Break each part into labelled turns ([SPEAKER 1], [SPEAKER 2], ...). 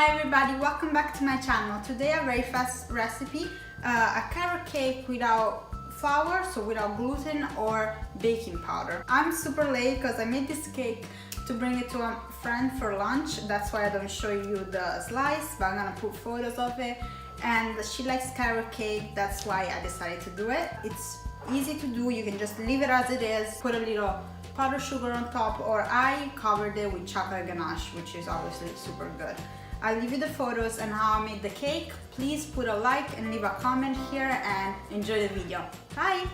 [SPEAKER 1] Hi everybody, welcome back to my channel. Today a very fast recipe, a carrot cake without flour, so without gluten or baking powder. I'm super late because I made this cake to bring it to a friend for lunch. That's why I don't show you the slice, but I'm gonna put photos of it. And she likes carrot cake, that's why I decided to do it. It's easy to do, you can just leave it as it is, put a little powdered sugar on top, or I covered it with chocolate ganache, which is obviously super good. I'll leave you the photos and how I made the cake. Please put a like and leave a comment here and enjoy the video. Bye!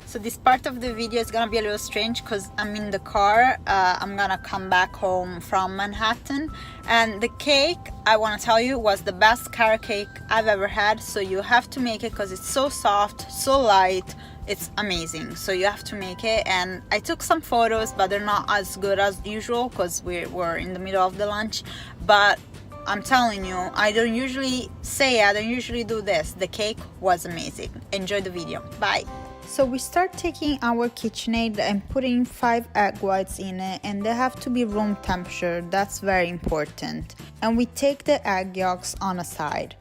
[SPEAKER 1] So this part of the video is gonna be a little strange because I'm in the car. I'm gonna come back home from Manhattan, and the cake, I want to tell you, was the best carrot cake I've ever had. So you have to make it because it's so soft, so light, it's amazing. So you have to make it. And I took some photos, but they're not as good as usual because we were in the middle of the lunch. But I'm telling you, I don't usually do this. The cake was amazing. Enjoy the video. Bye. So we start taking our KitchenAid and putting 5 egg whites in it, and they have to be room temperature. That's very important. And we take the egg yolks on a side.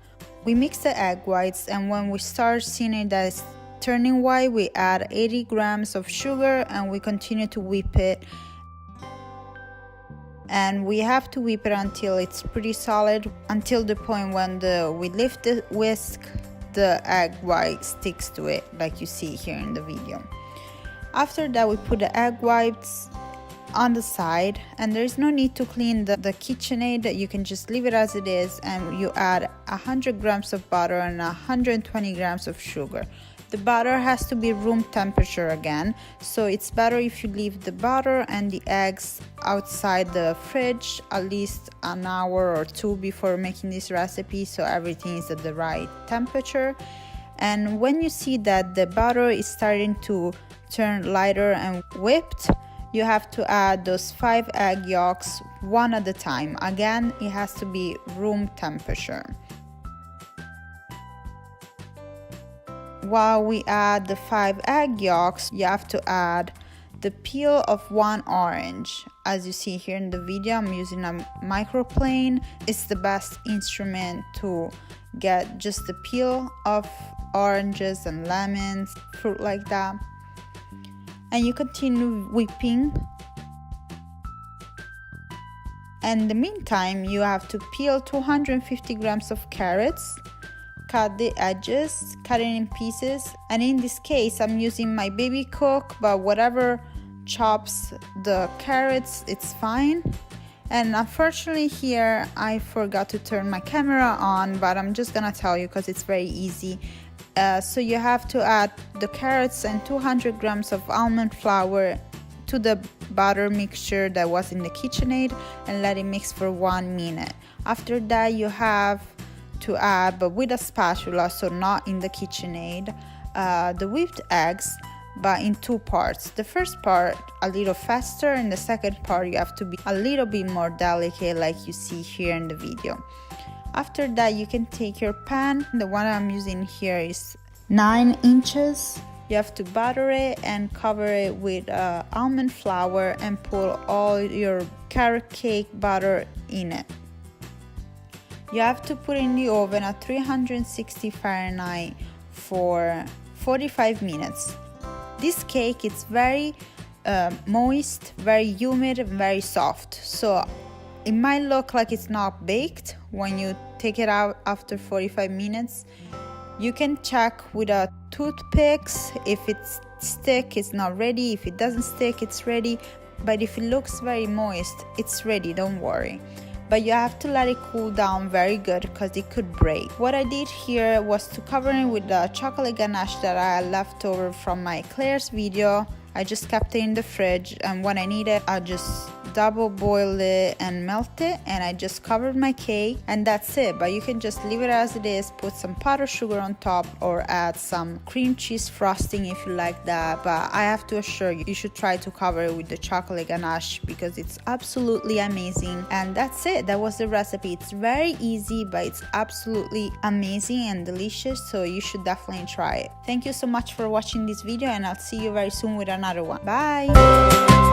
[SPEAKER 1] We mix the egg whites, and when we start seeing it that it's turning white, we add 80 grams of sugar and we continue to whip it. And we have to whip it until it's pretty solid, until the point when we lift the whisk, the egg white sticks to it, like you see here in the video. After that, we put the egg whites on the side, and there is no need to clean the KitchenAid. You can just leave it as it is, and you add 100 grams of butter and 120 grams of sugar. The butter has to be room temperature again, so it's better if you leave the butter and the eggs outside the fridge at least an hour or two before making this recipe, so everything is at the right temperature. And when you see that the butter is starting to turn lighter and whipped, you have to add those 5 egg yolks one at a time. Again, it has to be room temperature. While we add the 5 egg yolks, you have to add the peel of 1 orange. As you see here in the video, I'm using a microplane. It's the best instrument to get just the peel of oranges and lemons, fruit like that. And you continue whipping. And in the meantime, you have to peel 250 grams of carrots. Cut the edges, cut it in pieces, and in this case I'm using my baby cook, but whatever chops the carrots, it's fine. And unfortunately here I forgot to turn my camera on, but I'm just gonna tell you because it's very easy. So you have to add the carrots and 200 grams of almond flour to the butter mixture that was in the KitchenAid and let it mix for 1 minute. After that, you have to add, but with a spatula, so not in the KitchenAid, the whipped eggs, but in 2 parts. The first part a little faster, and the second part you have to be a little bit more delicate, like you see here in the video. After that, you can take your pan. The one I'm using here is 9 inches. You have to butter it and cover it with almond flour and put all your carrot cake butter in it. You have to put in the oven at 360 Fahrenheit for 45 minutes. This cake is very moist, very humid, and very soft. So it might look like it's not baked when you take it out after 45 minutes. You can check with a toothpicks. If it's stick, it's not ready. If it doesn't stick, it's ready. But if it looks very moist, it's ready, don't worry. But you have to let it cool down very good because it could break. What I did here was to cover it with the chocolate ganache that I left over from my Claire's video. I just kept it in the fridge, and when I need it, I just double boiled it and melt it, and I just covered my cake, and that's it. But you can just leave it as it is, put some powdered sugar on top, or add some cream cheese frosting if you like that. But I have to assure you, you should try to cover it with the chocolate ganache because it's absolutely amazing. And that's it. That was the recipe. It's very easy, but it's absolutely amazing and delicious, so you should definitely try it. Thank you so much for watching this video, and I'll see you very soon with another one. Bye.